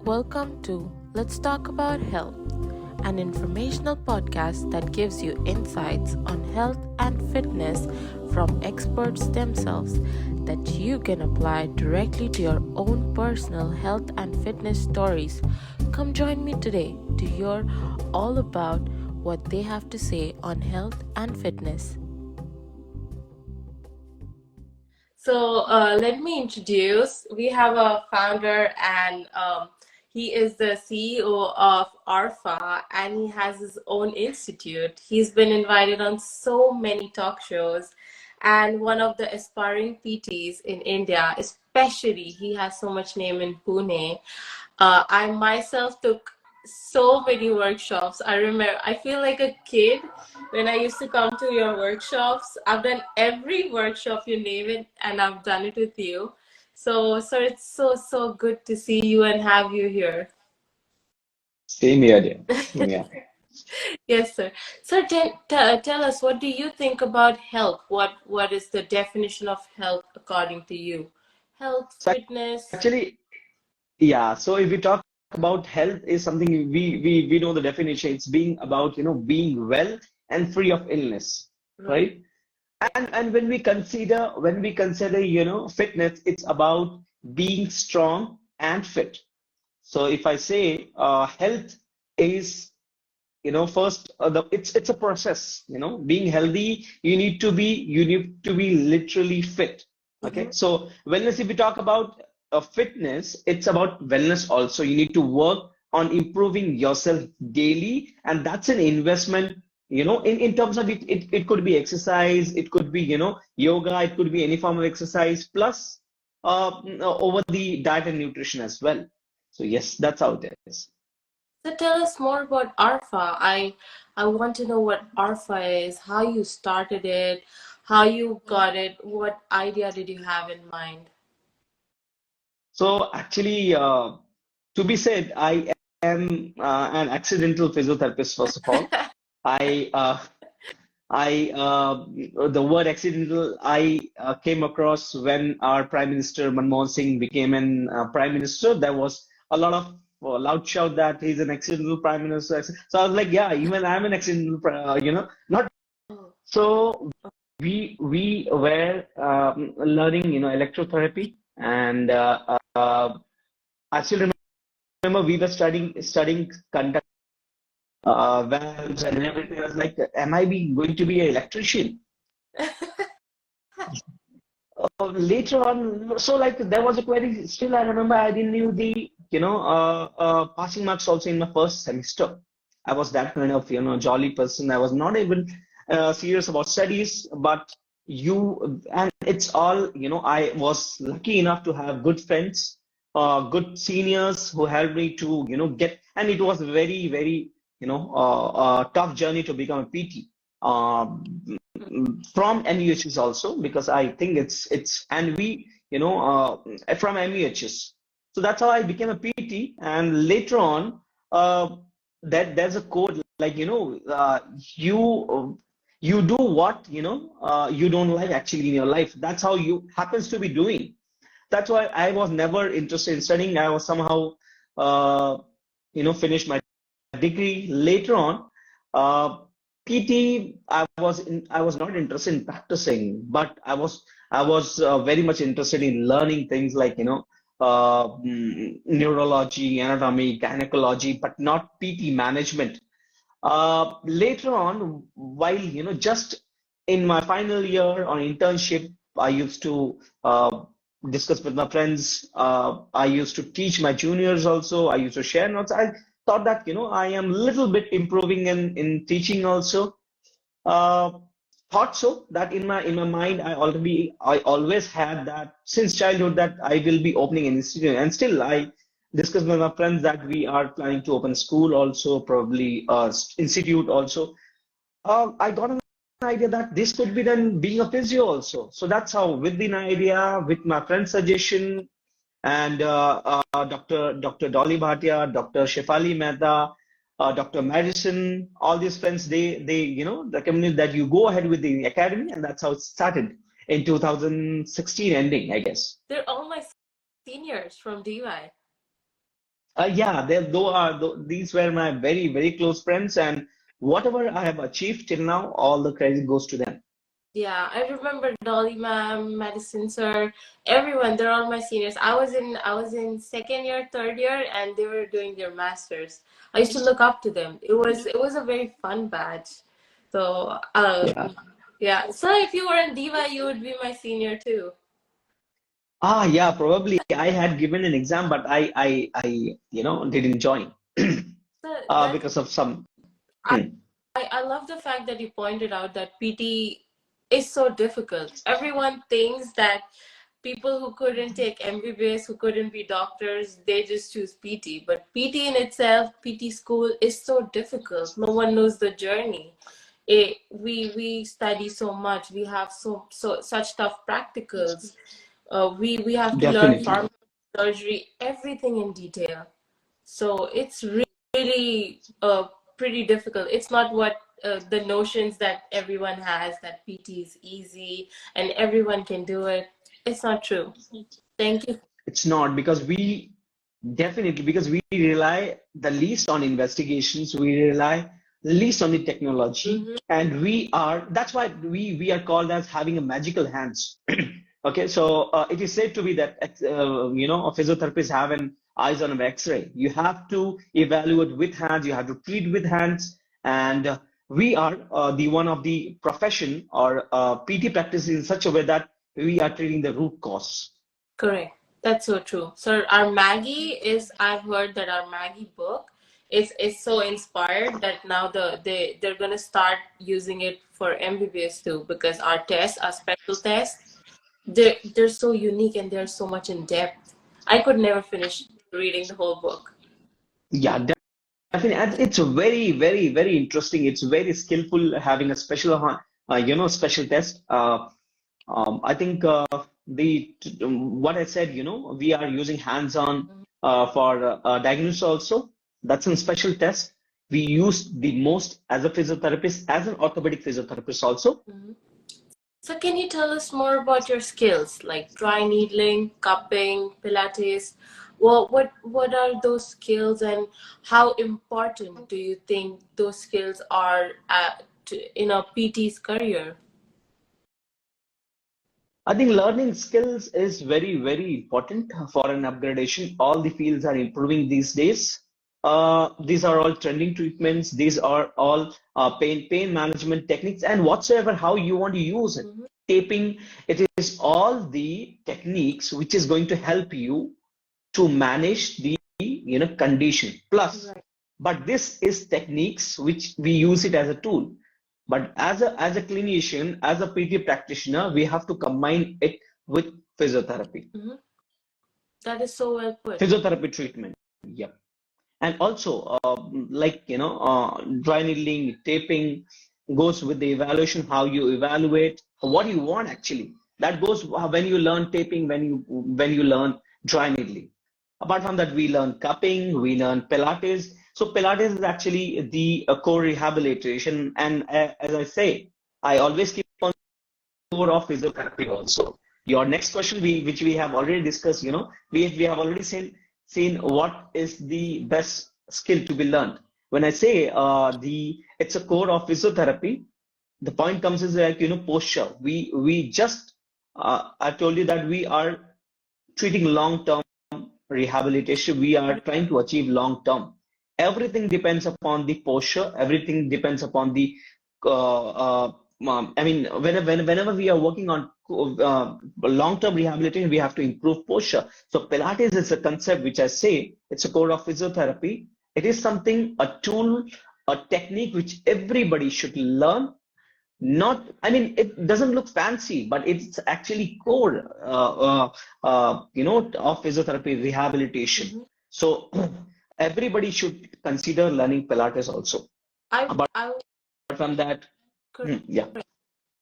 Welcome to Let's Talk About Health, an informational podcast that gives you insights on health and fitness from experts themselves that you can apply directly to your own personal health and fitness stories. Come join me today to hear all about what they have to say on health and fitness. So let me introduce. We have a founder, and he is the CEO of ARFA, and he has his own institute. He's been invited on so many talk shows, and one of the aspiring PTs in India, especially. He has so much name in Pune. I myself took so many workshops. I feel like a kid when I used to come to your workshops. I've done every workshop, you name it, and I've done it with you. So it's so good to see you and have you here. Same here, dear. Same here. Yes, sir. So tell us, what do you think about health? What is the definition of health according to you? Health, So fitness, actually, yeah. So if we talk about health is something we know the definition. It's being about being well and free of illness, right? right? And when we consider fitness, it's about being strong and fit. So if I say health is first it's a process. Being healthy, you need to be literally fit. Okay, Mm-hmm. so wellness, if we talk about fitness, it's about wellness also. You need to work on improving yourself daily, and that's an investment. In terms of it could be exercise, it could be yoga, it could be any form of exercise, plus over the diet and nutrition as well. So yes, that's how it is. So tell us more about ARFA. I want to know what ARFA is, how you started it, how you got it, what idea did you have in mind? So actually, to be said, I am an accidental physiotherapist, first of all. I, uh, the word accidental I came across when our Prime Minister Manmohan Singh became an Prime Minister. There was a lot of loud shout that he's an accidental Prime Minister. So I was like, yeah, even I'm an accidental, not. Oh, So we were learning, electrotherapy, and I still remember we were studying conduct valves and everything. I was like, am I going to be an electrician? Later on, so like there was a query. Still, I remember I didn't knew the passing marks also in my first semester. I was that kind of jolly person. I was not even serious about studies, but and it's all I was lucky enough to have good friends, good seniors who helped me to get. And it was very tough journey to become a PT. From MEHs also, because I think it's and we from MEHs. So that's how I became a PT. And later on, that there's a code like you do what you don't like actually in your life. That's how you happens to be doing. That's why I was never interested in studying. I was somehow uh, finished my degree later on. PT, I was not interested in practicing, but I was very much interested in learning things like neurology, anatomy, gynecology, but not PT management. Later on, while just in my final year on internship, I used to discuss with my friends. I used to teach my juniors also. I used to share notes. I thought that I am little bit improving in teaching also. Uh, Thought so that in my mind I always had that since childhood that I will be opening an institute, and still I discuss with my friends that we are planning to open a school also, probably institute also. I got an idea that this could be then being a physio also. So that's how, with the idea, with my friend's suggestion, and Dr. Dolly Bhatia, Dr. Shefali Mehta, Dr. Madison, all these friends, they recommended that you go ahead with the academy, and that's how it started in 2016 ending, I guess. They're all my seniors from DY. Yeah, these were my very, very close friends, and whatever I have achieved till now, all the credit goes to them. Yeah, I remember Dolly ma'am, Madison sir, everyone. They're all my seniors. I was in second year, third year, and they were doing their masters. I used to look up to them. It was a very fun batch. So Yeah. yeah. So if you were in Diva, you would be my senior too. Yeah, probably I had given an exam, but I didn't join So that's because of some. I, Hmm, I love the fact that you pointed out that PT is so difficult. Everyone thinks that people who couldn't take MBBS, who couldn't be doctors, they just choose PT. But PT in itself, PT school is so difficult. No one knows the journey. We study so much. We have such tough practicals. We have to learn definitely. pharmacy, surgery, everything in detail. So it's really pretty difficult. It's not what the notions that everyone has that PT is easy and everyone can do it. It's not true. Thank you. It's not because we definitely because we rely the least on investigations, we rely least on the technology, Hmm. and that's why we are called as having a magical hands. Okay, so it is said to be that a physiotherapist have an eyes on an X-ray. You have to evaluate with hands, you have to treat with hands, and we are the one of the profession or PT practice in such a way that we are treating the root cause. Correct. That's so true. So our Maggie is, I've heard that our Maggie book is so inspired that now they're gonna start using it for MBBS too, because our special tests, they're so unique and they're so much in depth. I could never finish reading the whole book. Yeah, definitely. And it's very, very, very interesting. It's very skillful having a special test. I think what I said, we are using hands-on for diagnosis also. That's a special test. We use the most as a physiotherapist, as an orthopedic physiotherapist also. Mhm. So can you tell us more about your skills, like dry needling, cupping, Pilates? Well, what are those skills, and how important do you think those skills are in a PT's career? I think learning skills is very, very important for an upgradation. All the fields are improving these days. These are all trending treatments. These are all pain management techniques and whatsoever how you want to use it. Mhm. Taping, it is all the techniques which is going to help you to manage the condition. Plus, Right. but this is techniques which we use it as a tool. But as a clinician, as a PT practitioner, we have to combine it with physiotherapy, Mhm. That is so well put. physiotherapy treatment. Yeah. And also, dry needling, taping goes with the evaluation, how you evaluate, what you want actually. That goes when you learn taping, when you learn dry needling. Apart from that, we learn cupping, we learn Pilates. So Pilates is actually the core rehabilitation. And as I say, I always keep on core of physiotherapy also. Your next question, which we have already discussed, we have already seen what is the best skill to be learned. When I say the it's a core of physiotherapy, the point comes is like posture. We just I told you that we are treating long term rehabilitation. We are trying to achieve long term. Everything depends upon the posture. Everything depends upon the I mean, whenever we are working on long term rehabilitation, we have to improve posture. So Pilates is a concept which I say it's a core of physiotherapy. It is something, a tool, a technique which everybody should learn. Not, I mean, it doesn't look fancy, but it's actually core, of physiotherapy rehabilitation. Mhm. So everybody should consider learning Pilates also. I Apart I from that, yeah.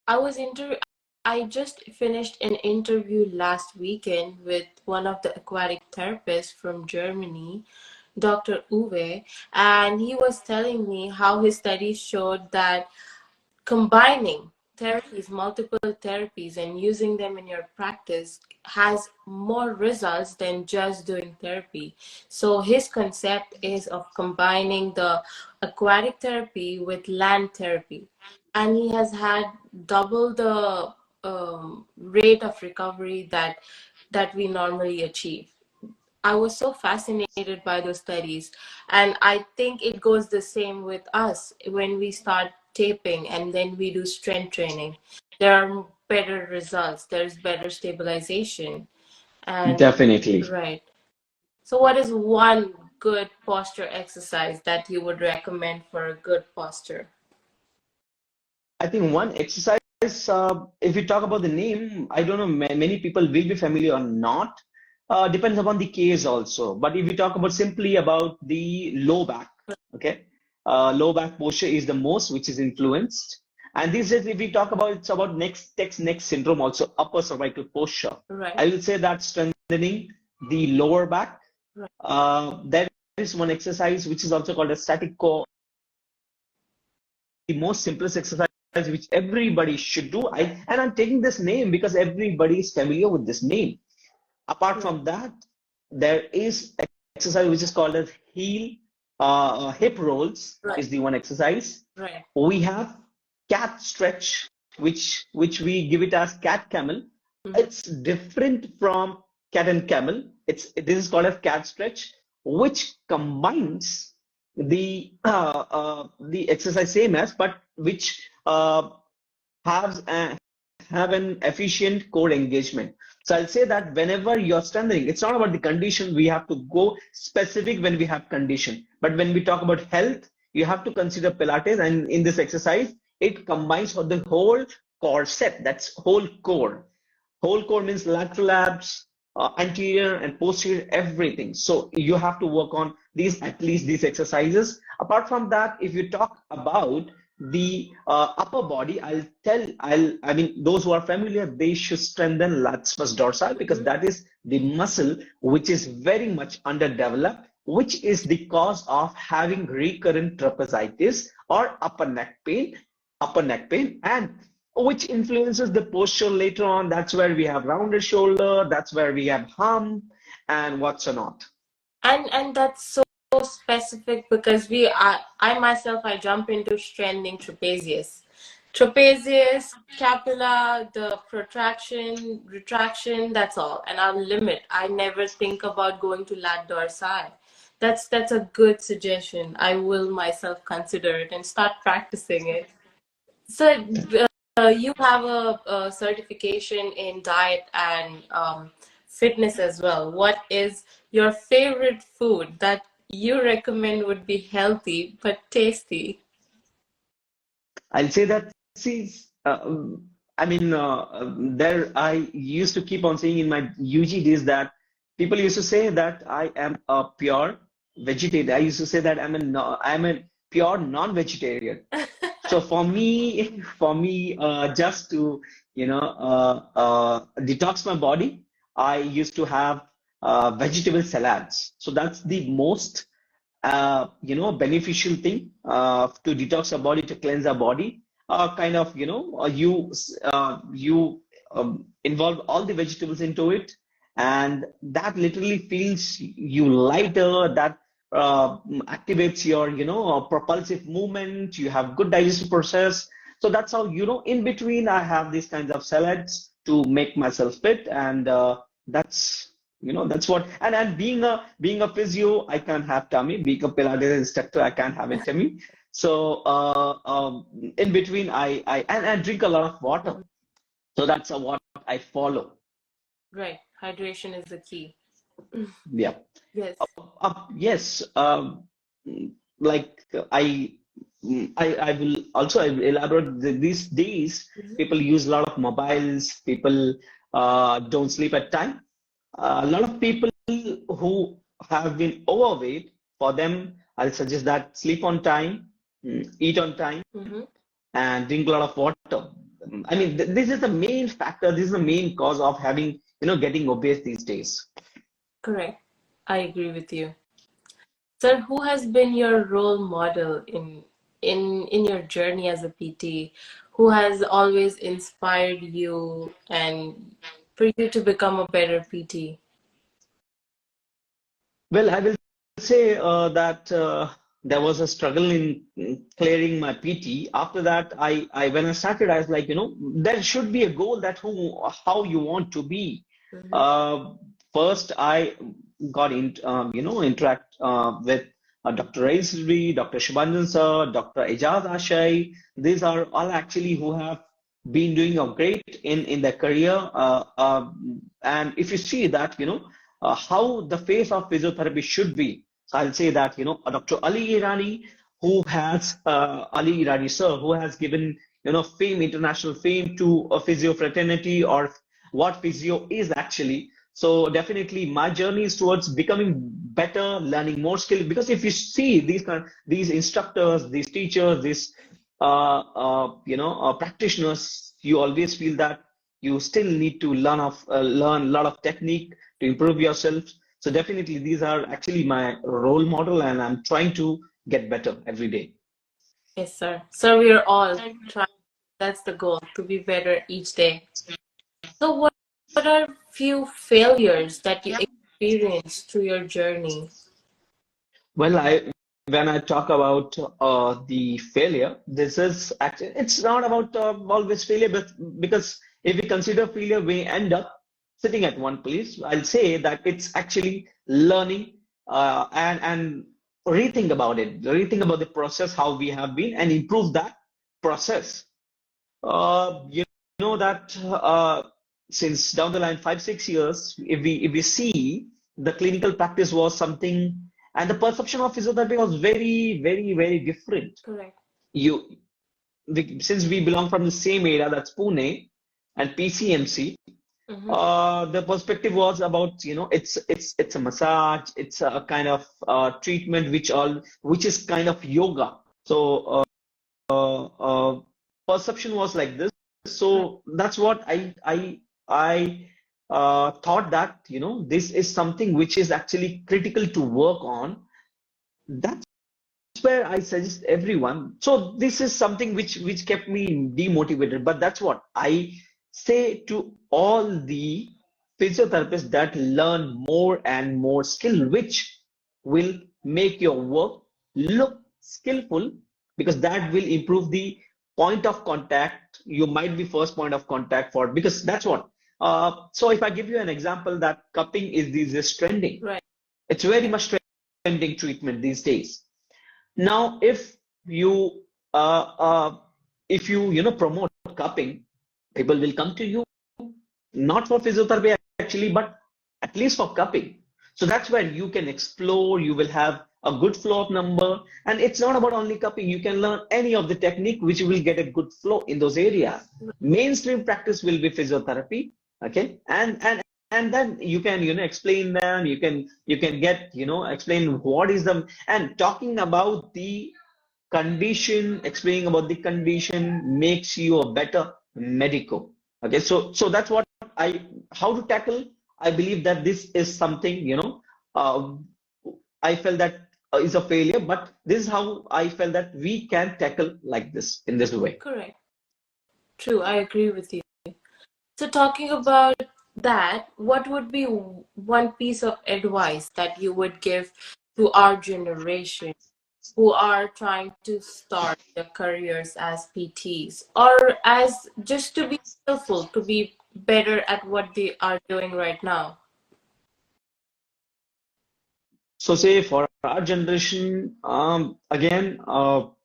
I was inter I just finished an interview last weekend with one of the aquatic therapists from Germany, Dr. Uwe, and he was telling me how his studies showed that combining therapies, multiple therapies, and using them in your practice has more results than just doing therapy. So his concept is of combining the aquatic therapy with land therapy, and he has had double the rate of recovery that we normally achieve. I was so fascinated by those studies. And I think it goes the same with us when we start taping and then we do strength training. There are better results, there's better stabilization. And Definitely. right. So, what is one good posture exercise that you would recommend for a good posture? I think one exercise, if we talk about the name, I don't know, many people will be familiar or not. Depends upon the case also. But if we talk about simply about the low back, okay, low back posture is the most which is influenced. And this is if we talk about it's about neck syndrome also upper cervical posture. Right, I will say that strengthening the lower back. right. There is one exercise which is also called a static core, the most simplest exercise which everybody should do. And I'm taking this name because everybody is familiar with this name. Apart Right, from that, there is exercise which is called as hip rolls right, is the one exercise. right. We have cat stretch, which we give it as cat camel. Mhm. It's different from cat and camel. This is called as cat stretch, which combines the exercise same as, but which has have an efficient core engagement. So I'll say that whenever you're strengthening, it's not about the condition. We have to go specific when we have condition. But when we talk about health, you have to consider Pilates. And in this exercise, it combines for the whole core set. That's whole core. Whole core means lateral abs, anterior and posterior, everything. So you have to work on these, at least these exercises. Apart from that, if you talk about the upper body, I mean, those who are familiar, they should strengthen latissimus dorsi because Mhm. that is the muscle which is very much underdeveloped, which is the cause of having recurrent trapezitis or upper neck pain, and which influences the posture later on. That's where we have rounded shoulder, that's where we have hump, and what's or not. And that's so specific because I myself I jump into strengthening trapezius, scapula, the protraction, retraction, that's all. And I'll limit. I never think about going to lat dorsi. That's a good suggestion. I will myself consider it and start practicing it. So, you have a certification in diet and fitness as well. What is your favorite food that you recommend would be healthy but tasty? I'll say that, see, I mean, there I used to keep on saying in my UG days that people used to say that I am a pure vegetarian. I used to say that I'm a pure non-vegetarian. So for me, just to detox my body, I used to have vegetable salads. So that's the most beneficial thing to detox our body, to cleanse our body. Kind of, you involve all the vegetables into it, and that literally feels you lighter. That activates your, propulsive movement. You have good digestive process. So that's how, in between, I have these kinds of salads to make myself fit, and that's what. And being a physio, I can't have tummy. Being a Pilates instructor, I can't have a tummy. So in between, I drink a lot of water. So that's what I follow. Right, hydration is the key. Yeah. Yes. Yes. Like I will elaborate. These days, Mhm. people use a lot of mobiles. People don't sleep at time. A lot of people who have been overweight, for them, I'll suggest that sleep on time, eat on time, Mm-hmm. and drink a lot of water. I mean, this is the main factor. This is the main cause of having, getting obese these days. Correct. I agree with you. Sir, who has been your role model in your journey as a PT? who has always inspired you and for you to become a better PT? Well, I will say that there was a struggle in clearing my PT. After that, when I started, I was like, there should be a goal that how you want to be. Hmm. Uh, First, I got interact with Dr. Raisri, Dr. Shubhanjan sir, Dr. Ejaz Ashai. These are all actually who have been doing a great in their career. And if you see that, how the face of physiotherapy should be. So I'll say that, Dr. Ali Irani, Ali Irani sir, who has given, fame, international fame to a physio fraternity or what physio is actually. So definitely my journey is towards becoming better, learning more skill. Because if you see these instructors, these teachers, these practitioners, you always feel that you still need to learn a lot of technique to improve yourself. So definitely these are actually my role model, and I'm trying to get better every day. Yes, sir. So we are all trying. That's the goal, to be better each day. So what are few failures that you experienced through your journey? Well, when I talk about the failure, this is actually it's not about always failure, but because if we consider failure, we end up sitting at one place. I'll say that it's actually learning and rethink about the process, how we have been, and improve that process. You know that since down the line 5 6 years, if we see the clinical practice was something, and the perception of physiotherapy was very very very different. Correct. You Since we belong from the same area, that's Pune and PCMC, Mm-hmm. the perspective was about it's a massage, it's a kind of treatment which is kind of yoga. So perception was like this. Right. So that's what I thought that this is something which is actually critical to work on. That's where I suggest everyone. So this is something which kept me demotivated. But that's what I say to all the physiotherapists that learn more and more skill, which will make your work look skillful, because that will improve the point of contact. You might be first point of contact for, because that's what. So if I give you an example, that cupping is these days trending. Right. It's very much trending treatment these days. Now, you uh, uh, if you promote cupping, people will come to you not for physiotherapy actually, but at least for cupping. So that's where you can explore. You will have a good flow of number, and it's not about only cupping. You can learn any of the technique which will get a good flow in those areas. Mainstream practice will be physiotherapy, okay, and then you can explain them. You can get explain what is the, and talking about the condition, explaining about the condition makes you a better medico. Okay, so that's what I how to tackle. I believe that this is something uh, I felt that is a failure, but this is how I felt that we can tackle like this in this way. Correct. True. I agree with you. So talking about that, what would be one piece of advice that you would give to our generation who are trying to start their careers as PTs, or as just to be skillful, to be better at what they are doing right now? So say for our generation, again, I'll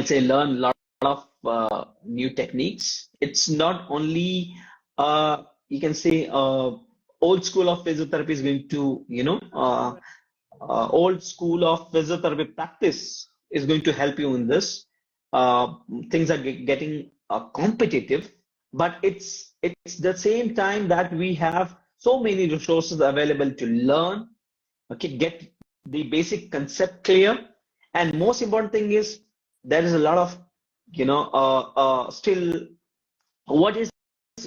say learn a lot of new techniques. It's not only you can say old school of physiotherapy is going to Correct. old school of physiotherapy practice is going to help you in this. Uh, Things are getting competitive, but it's the same time that we have so many resources available to learn. Okay, get the basic concept clear, and most important thing is there is a lot of still what is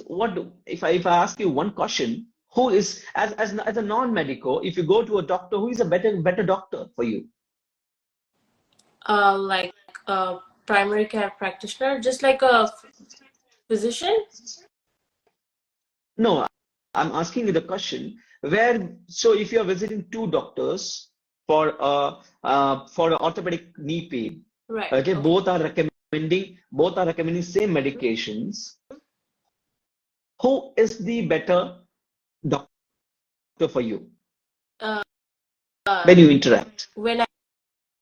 what do, if I ask you one question, who is as a non-medico, if you go to a doctor, who is a better doctor for you? Like primary care practitioner, just like a physician? No, I'm asking you the question where, so if you're visiting two doctors for an orthopedic knee pain, Right. okay, Okay. both are recommending same medications. Who is the better doctor for you Uh, when you interact? when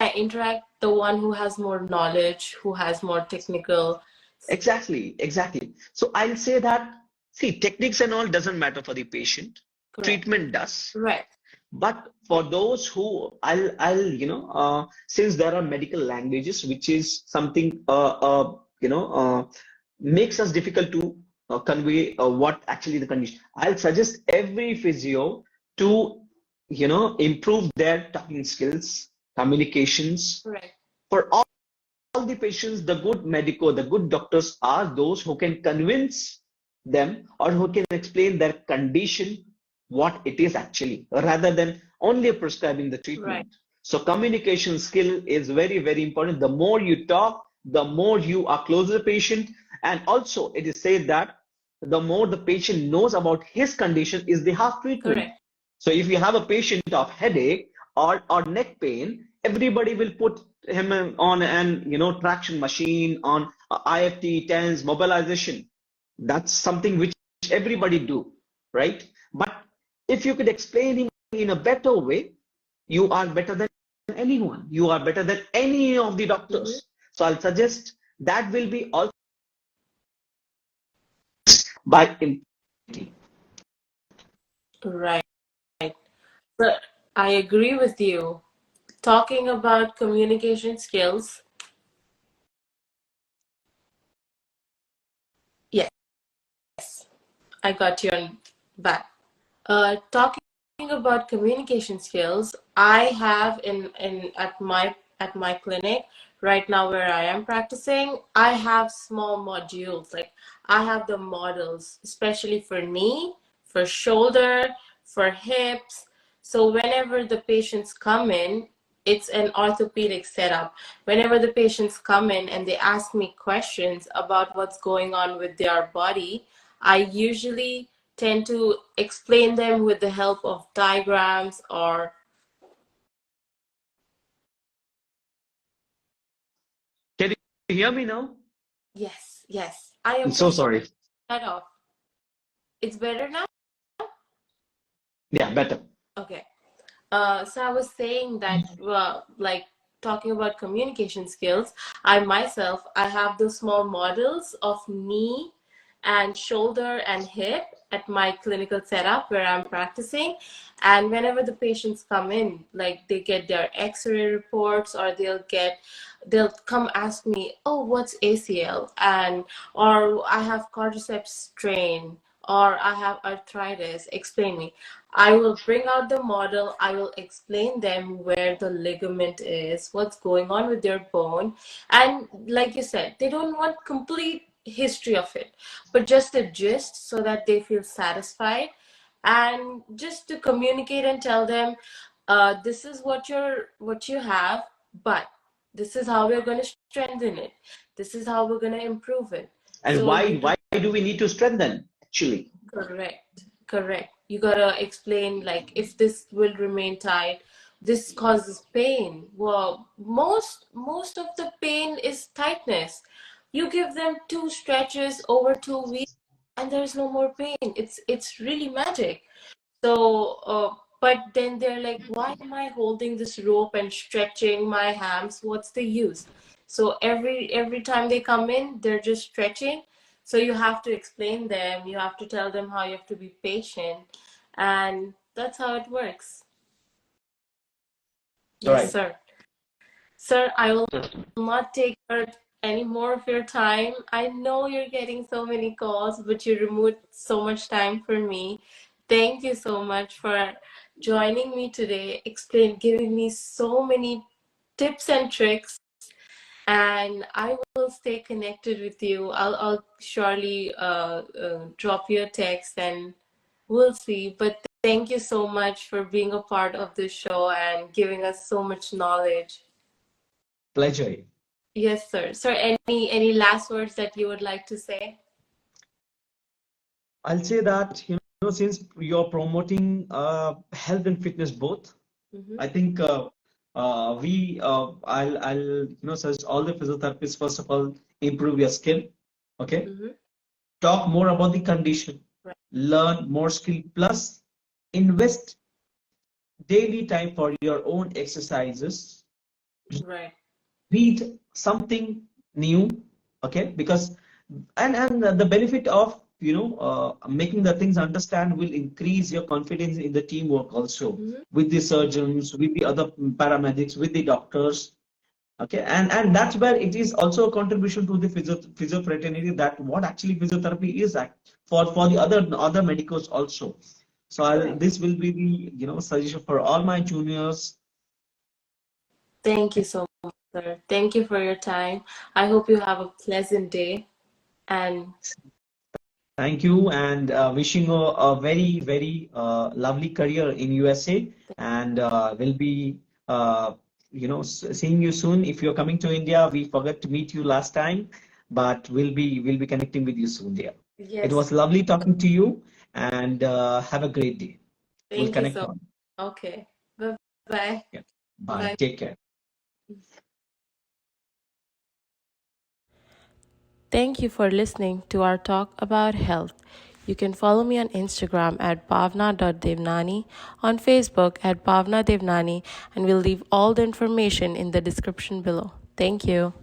I interact, the one who has more knowledge, who has more technical. Exactly, exactly. So I'll say that, see, techniques and all doesn't matter for the patient. Correct. Treatment does. Right. But for those who since there are medical languages, which is something makes us difficult to convey what actually the condition. I'll suggest every physio to improve their talking skills, communications. Right. For all the patients, the good doctors are those who can convince them or who can explain their condition, what it is actually, rather than only prescribing the Right. treatment. So communication skill is very, very important. The more you talk, the more you are close to the patient. And also it is said that the more the patient knows about his condition is the half treatment. Correct. So if you have a patient of headache or neck pain, everybody will put him on an traction machine, on IFT, TENS, mobilization. That's something which everybody do, right? But if you could explain him in a better way, you are better than anyone. You are better than any of the Mm-hmm. doctors. So I'll suggest that will be also by Right. But I agree with you. Talking about communication skills, yes, I got you on back. Talking about communication skills, I have in at my clinic right now where I am practicing, I have small modules. Like I have the models, especially for knee, for shoulder, for hips. So whenever the patients come in, it's an orthopedic setup. Whenever the patients come in and they ask me questions about what's going on with their body, I usually tend to explain them with the help of diagrams or Can you hear me now? yes, yes. I I'm am so so sorry. sorry. Cut off. It's better now? Yeah, better. Okay. So I was saying that, like talking about communication skills, I have those small models of knee and shoulder and hip at my clinical setup where I'm practicing. And whenever the patients come in, like they get their X-ray reports or they'll come ask me, oh, what's ACL? And, or I have quadriceps strain, or I have arthritis, explain me. I will bring out the model. I will explain them where the ligament is, what's going on with their bone. And like you said, they don't want complete history of it, but just a gist so that they feel satisfied. And just to communicate and tell them, this is what you have, but this is how we're going to strengthen it. This is how we're going to improve it. And So you why do we need to strengthen actually? correct, correct. You gotta explain like if this will remain tight, this causes pain. Well, most of the pain is tightness. You give them two stretches over 2 weeks, and there's no more pain. It's really magic. So, but then they're like, why am I holding this rope and stretching my hams? What's the use? So every time they come in, they're just stretching. So you have to explain them. You have to tell them how you have to be patient, and that's how it works. All Yes, right. sir. Sir, I will not take any more of your time. I know you're getting so many calls, but you removed so much time for me. Thank you so much for joining me today, giving me so many tips and tricks. And I will stay connected with you. I'll surely drop you a text and we'll see. But thank you so much for being a part of the show and giving us so much knowledge. Pleasure. Yes, sir. Sir, any last words that you would like to say? I'll say that, since you're promoting health and fitness both, Mm-hmm. I think I'll suggest all the physiotherapists, first of all, improve your skill. Okay. Mm-hmm. Talk more about the condition, Right. learn more skill, plus invest daily time for your own exercises, Right. read something new, okay, because and the benefit of making the things understand will increase your confidence in the teamwork also, Mm-hmm. with the surgeons, with the other paramedics, with the doctors. Okay, and that's where it is also a contribution to the physio fraternity, that what actually physiotherapy is for the other medicals also. So Right. this will be the suggestion for all my juniors. Thank you so much, sir. Thank you for your time. I hope you have a pleasant day and Thank you, and wishing you a very, very lovely career in USA. And we'll be, seeing you soon. If you're coming to India, we forgot to meet you last time, but we'll be connecting with you soon, dear. It yes, was lovely talking to you, and have a great day. We'll thank you connect so on. much. Okay. Bye. Yeah. Bye. Bye. Take care. Thank you for listening to our talk about health. You can follow me on Instagram at bhavna.devnani, on Facebook at bhavna devnani, and we'll leave all the information in the description below. Thank you.